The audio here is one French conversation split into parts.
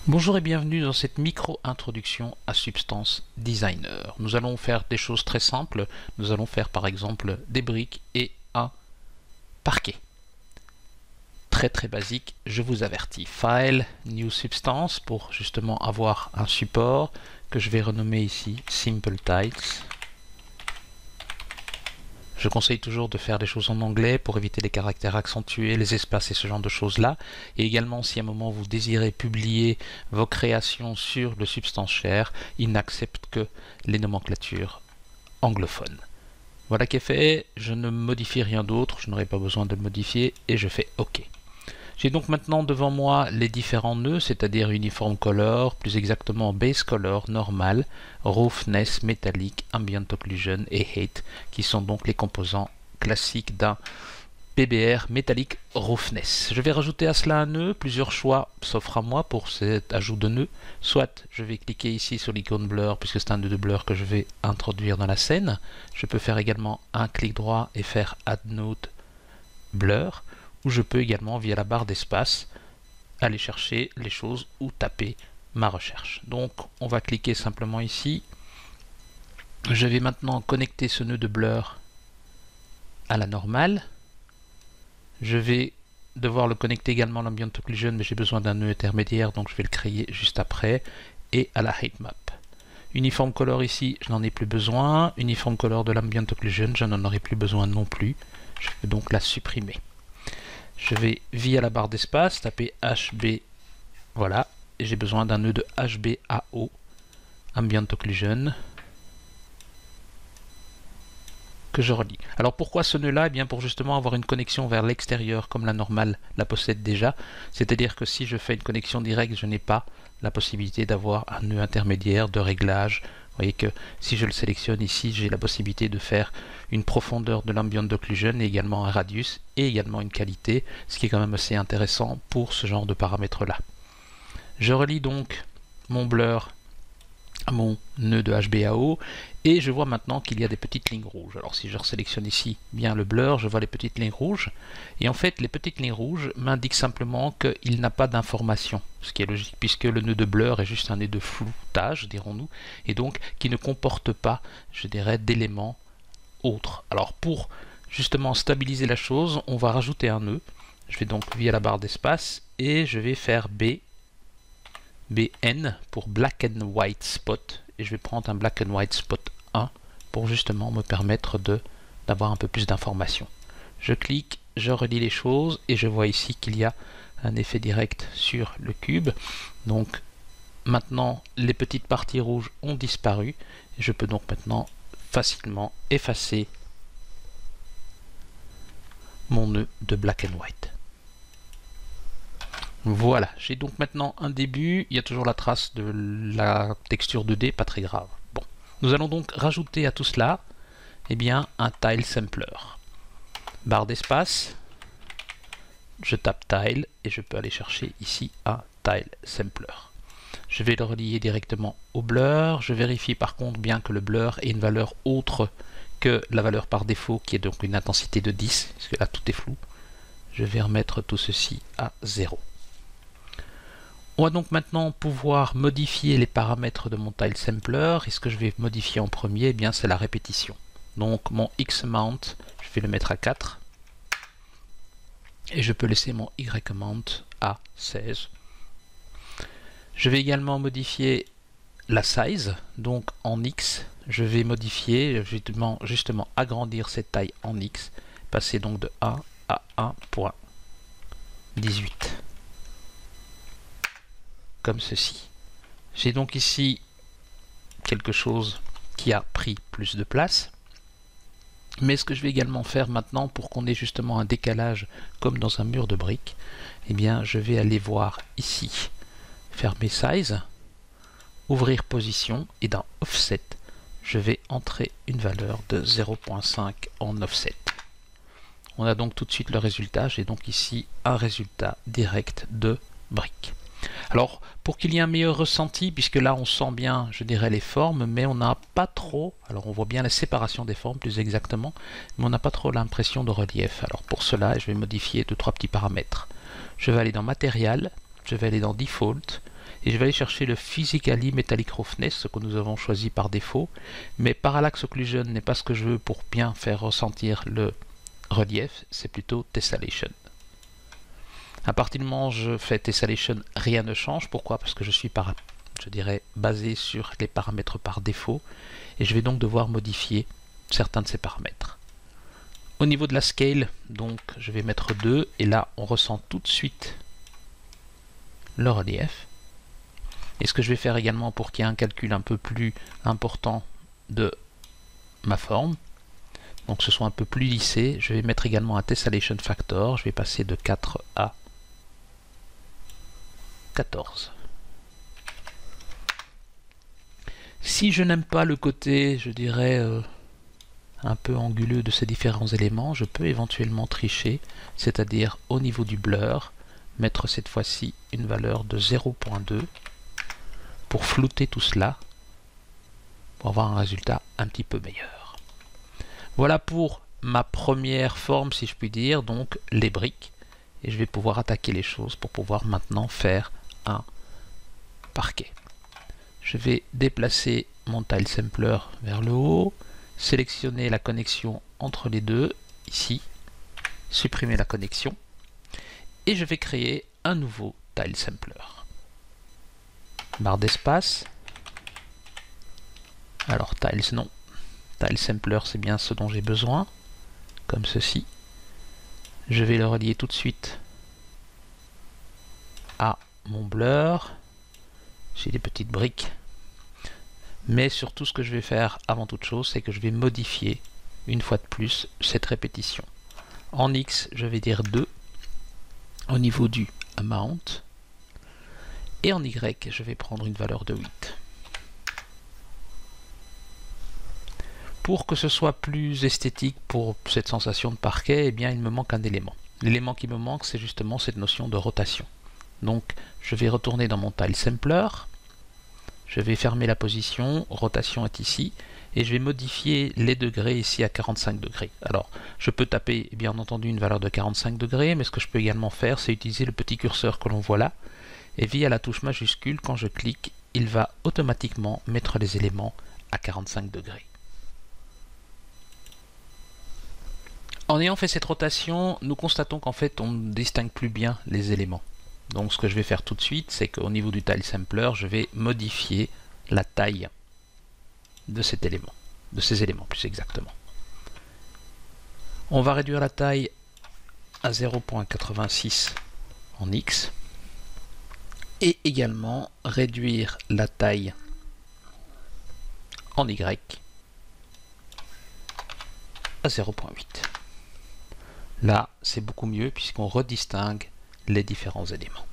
Bonjour et bienvenue dans cette micro-introduction à Substance Designer. Nous allons faire des choses très simples. Nous allons faire par exemple des briques et un parquet. Très basique, je vous avertis. File, New Substance pour justement avoir un support que je vais renommer ici Simple Tiles. Je conseille toujours de faire des choses en anglais pour éviter les caractères accentués, les espaces et ce genre de choses-là. Et également, si à un moment vous désirez publier vos créations sur le Substance Share, il n'accepte que les nomenclatures anglophones. Voilà qui est fait, je ne modifie rien d'autre, je n'aurai pas besoin de le modifier et je fais OK. J'ai donc maintenant devant moi les différents nœuds, c'est-à-dire Uniform Color, plus exactement Base Color, Normal, Roughness, Metallic, Ambient Occlusion et Height, qui sont donc les composants classiques d'un PBR Metallic Roughness. Je vais rajouter à cela un nœud, plusieurs choix s'offrent à moi pour cet ajout de nœud. Soit je vais cliquer ici sur l'icône Blur, puisque c'est un nœud de blur que je vais introduire dans la scène. Je peux faire également un clic droit et faire Add Node Blur, ou je peux également, via la barre d'espace, aller chercher les choses ou taper ma recherche. Donc, on va cliquer simplement ici. Je vais maintenant connecter ce nœud de blur à la normale. Je vais devoir le connecter également à l'ambient occlusion, mais j'ai besoin d'un nœud intermédiaire, donc je vais le créer juste après, et à la height map. Uniform color ici, je n'en ai plus besoin. Uniform color de l'ambient occlusion, je n'en aurai plus besoin non plus. Je peux donc la supprimer. Je vais via la barre d'espace taper HB, voilà, et j'ai besoin d'un nœud de HBAO, Ambient Occlusion, que je relie. Alors pourquoi ce nœud-là? Eh bien pour justement avoir une connexion vers l'extérieur comme la normale la possède déjà, c'est-à-dire que si je fais une connexion directe, je n'ai pas la possibilité d'avoir un nœud intermédiaire de réglage. Vous voyez que si je le sélectionne ici, j'ai la possibilité de faire une profondeur de l'ambient occlusion et également un radius et également une qualité, ce qui est quand même assez intéressant pour ce genre de paramètres-là. Je relie donc mon blur à mon nœud de HBAO et je vois maintenant qu'il y a des petites lignes rouges. Alors si je sélectionne ici bien le blur, je vois les petites lignes rouges et en fait les petites lignes rouges m'indiquent simplement qu'il n'a pas d'information, ce qui est logique puisque le nœud de blur est juste un nœud de floutage, dirons-nous, et donc qui ne comporte pas, je dirais, d'éléments autres. Alors pour justement stabiliser la chose, on va rajouter un nœud. Je vais donc via la barre d'espace et je vais faire BN pour Black and White Spot et je vais prendre un Black and White Spot 1 pour justement me permettre d'avoir un peu plus d'informations. Je clique, je relis les choses et je vois ici qu'il y a un effet direct sur le cube. Donc maintenant les petites parties rouges ont disparu et je peux donc maintenant facilement effacer mon nœud de Black and White. Voilà, j'ai donc maintenant un début, il y a toujours la trace de la texture 2D, pas très grave. Bon, nous allons donc rajouter à tout cela eh bien, un tile sampler. Barre d'espace, je tape tile et je peux aller chercher ici un tile sampler. Je vais le relier directement au blur, je vérifie par contre bien que le blur ait une valeur autre que la valeur par défaut qui est donc une intensité de 10, parce que là tout est flou. Je vais remettre tout ceci à 0. On va donc maintenant pouvoir modifier les paramètres de mon tile sampler et ce que je vais modifier en premier, eh bien c'est la répétition. Donc mon X amount, je vais le mettre à 4 et je peux laisser mon Y amount à 16. Je vais également modifier la size, donc en X, je vais modifier, justement agrandir cette taille en X, passer donc de 1 à 1.18. Comme ceci. J'ai donc ici quelque chose qui a pris plus de place. Mais ce que je vais également faire maintenant pour qu'on ait justement un décalage comme dans un mur de briques, eh bien je vais aller voir ici, fermer size, ouvrir position et dans offset, je vais entrer une valeur de 0.5 en offset. On a donc tout de suite le résultat. J'ai donc ici un résultat direct de briques. Alors, pour qu'il y ait un meilleur ressenti, puisque là on sent bien, je dirais, les formes, mais on n'a pas trop, alors on voit bien la séparation des formes plus exactement, mais on n'a pas trop l'impression de relief. Alors pour cela, je vais modifier 2-3 petits paramètres. Je vais aller dans Matériel, je vais aller dans Default, et je vais aller chercher le Physically Metallic Roughness, ce que nous avons choisi par défaut, mais Parallax Occlusion n'est pas ce que je veux pour bien faire ressentir le relief, c'est plutôt Tessellation. À partir du moment où je fais Tessellation, rien ne change. Pourquoi? Parce que je suis je dirais basé sur les paramètres par défaut, et je vais donc devoir modifier certains de ces paramètres. Au niveau de la scale, donc je vais mettre 2, et là on ressent tout de suite le relief. Et ce que je vais faire également pour qu'il y ait un calcul un peu plus important de ma forme, donc que ce soit un peu plus lissé, je vais mettre également un Tessellation Factor, je vais passer de 4 à 14. Si je n'aime pas le côté, je dirais, un peu anguleux de ces différents éléments, je peux éventuellement tricher, c'est-à-dire au niveau du blur, mettre cette fois-ci une valeur de 0.2 pour flouter tout cela, pour avoir un résultat un petit peu meilleur. Voilà pour ma première forme, si je puis dire, donc les briques, et je vais pouvoir attaquer les choses pour pouvoir maintenant faire un parquet. Je vais déplacer mon tile sampler vers le haut, sélectionner la connexion entre les deux, ici, supprimer la connexion, et je vais créer un nouveau tile sampler. Barre d'espace, alors tiles non, tile sampler c'est bien ce dont j'ai besoin, comme ceci. Je vais le relier tout de suite à mon blur, j'ai des petites briques. Mais surtout, ce que je vais faire avant toute chose, c'est que je vais modifier une fois de plus cette répétition. En X, je vais dire 2 au niveau du amount. Et en Y, je vais prendre une valeur de 8. Pour que ce soit plus esthétique pour cette sensation de parquet, eh bien, il me manque un élément. L'élément qui me manque, c'est justement cette notion de rotation. Donc, je vais retourner dans mon tile sampler. Je vais fermer la position, rotation est ici, et je vais modifier les degrés ici à 45 degrés. Alors, je peux taper bien entendu une valeur de 45 degrés, mais ce que je peux également faire, c'est utiliser le petit curseur que l'on voit là, et via la touche majuscule, quand je clique, il va automatiquement mettre les éléments à 45 degrés. En ayant fait cette rotation, nous constatons qu'en fait, on ne distingue plus bien les éléments. Donc ce que je vais faire tout de suite, c'est qu'au niveau du tile sampler, je vais modifier la taille de cet élément, de ces éléments plus exactement. On va réduire la taille à 0.86 en X et également réduire la taille en Y à 0.8. Là, c'est beaucoup mieux puisqu'on redistingue les différents éléments.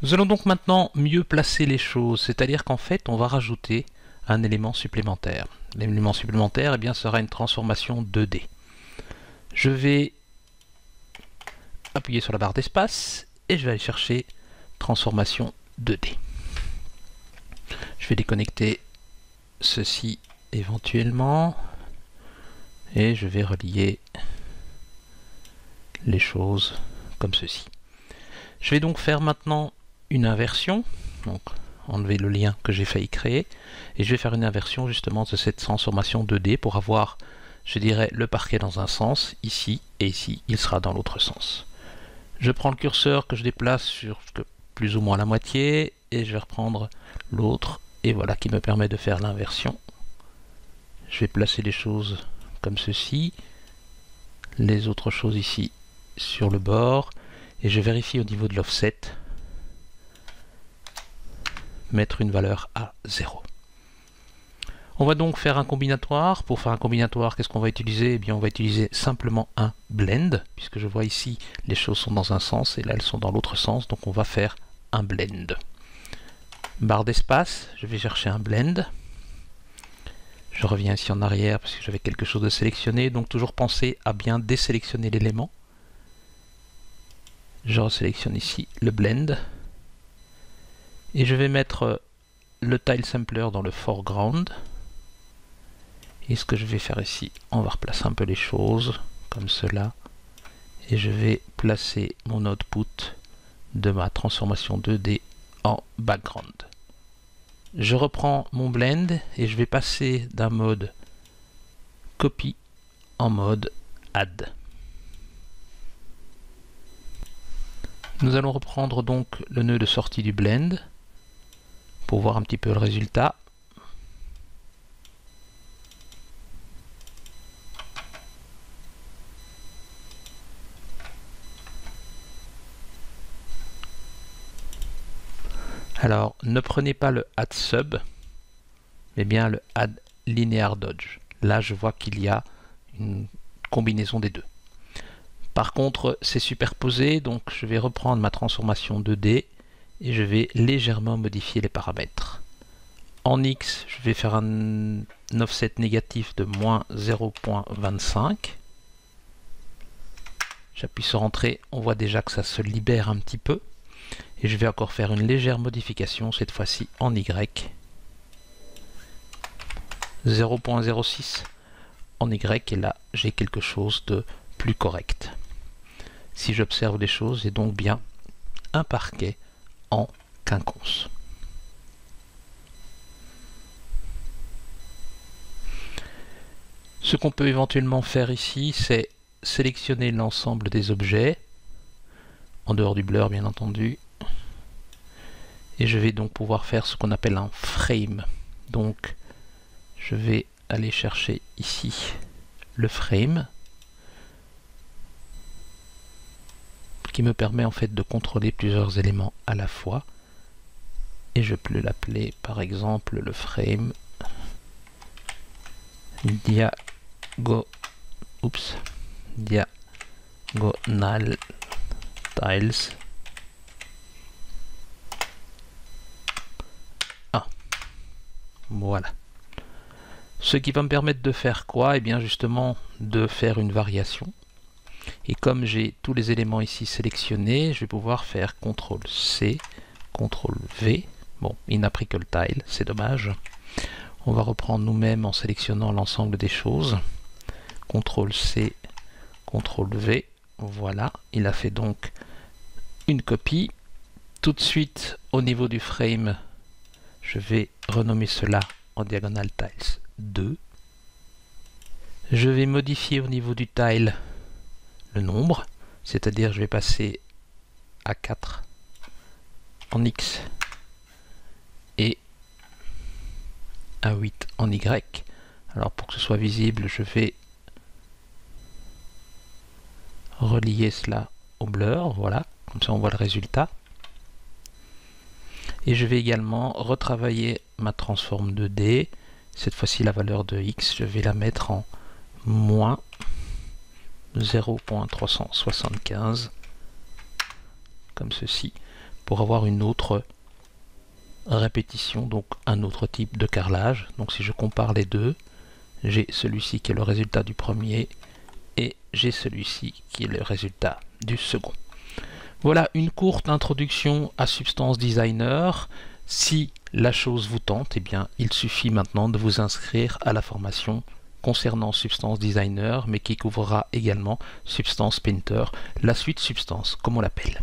Nous allons donc maintenant mieux placer les choses, c'est-à-dire qu'en fait, on va rajouter un élément supplémentaire. L'élément supplémentaire, eh bien, sera une transformation 2D. Je vais appuyer sur la barre d'espace et je vais aller chercher transformation 2D. Je vais déconnecter ceci éventuellement et je vais relier les choses comme ceci. Je vais donc faire maintenant une inversion, donc enlever le lien que j'ai failli créer, et je vais faire une inversion justement de cette transformation 2D pour avoir, je dirais, le parquet dans un sens, ici, et ici, il sera dans l'autre sens. Je prends le curseur que je déplace sur plus ou moins la moitié, et je vais reprendre l'autre, et voilà qui me permet de faire l'inversion. Je vais placer les choses comme ceci, les autres choses ici sur le bord, et je vérifie au niveau de l'offset, mettre une valeur à 0. On va donc faire un combinatoire. Pour faire un combinatoire, qu'est-ce qu'on va utiliser? Eh bien, on va utiliser simplement un blend, puisque je vois ici les choses sont dans un sens et là elles sont dans l'autre sens, donc on va faire un blend. Barre d'espace, je vais chercher un blend. Je reviens ici en arrière parce que j'avais quelque chose de sélectionné, donc toujours penser à bien désélectionner l'élément. Je resélectionne ici le blend et je vais mettre le tile sampler dans le foreground. Et ce que je vais faire ici, on va replacer un peu les choses comme cela et je vais placer mon output de ma transformation 2D en background. Je reprends mon blend et je vais passer d'un mode copy en mode add. Nous allons reprendre donc le nœud de sortie du blend pour voir un petit peu le résultat. Alors, ne prenez pas le Add Sub, mais bien le Add Linear Dodge. Là, je vois qu'il y a une combinaison des deux. Par contre, c'est superposé, donc je vais reprendre ma transformation 2D et je vais légèrement modifier les paramètres. En X, je vais faire un offset négatif de moins 0.25. J'appuie sur Entrée, on voit déjà que ça se libère un petit peu. Et je vais encore faire une légère modification, cette fois-ci en Y. 0.06 en Y, et là j'ai quelque chose de plus correct. Si j'observe les choses, j'ai donc bien un parquet en quinconce. Ce qu'on peut éventuellement faire ici, c'est sélectionner l'ensemble des objets, en dehors du blur bien entendu, et je vais donc pouvoir faire ce qu'on appelle un frame. Donc je vais aller chercher ici le frame qui me permet en fait de contrôler plusieurs éléments à la fois, et je peux l'appeler par exemple le frame diagonal tiles 1. Voilà. Ce qui va me permettre de faire quoi? Et bien justement de faire une variation. Et comme j'ai tous les éléments ici sélectionnés, je vais pouvoir faire CTRL-C, CTRL-V. Bon, il n'a pris que le tile, c'est dommage. On va reprendre nous-mêmes en sélectionnant l'ensemble des choses. CTRL-C, CTRL-V. Voilà, il a fait donc une copie. Tout de suite, au niveau du frame, je vais renommer cela en Diagonal Tiles 2. Je vais modifier au niveau du tile le nombre, c'est-à-dire je vais passer à 4 en X et à 8 en Y. Alors pour que ce soit visible, je vais relier cela au blur, voilà, comme ça on voit le résultat. Et je vais également retravailler ma transforme 2D. Cette fois-ci, la valeur de X, je vais la mettre en moins 0.375, comme ceci, pour avoir une autre répétition, donc un autre type de carrelage. Donc si je compare les deux, j'ai celui-ci qui est le résultat du premier, et j'ai celui-ci qui est le résultat du second. Voilà une courte introduction à Substance Designer. Si la chose vous tente, eh bien, il suffit maintenant de vous inscrire à la formation concernant Substance Designer, mais qui couvrira également Substance Painter, la suite Substance, comme on l'appelle.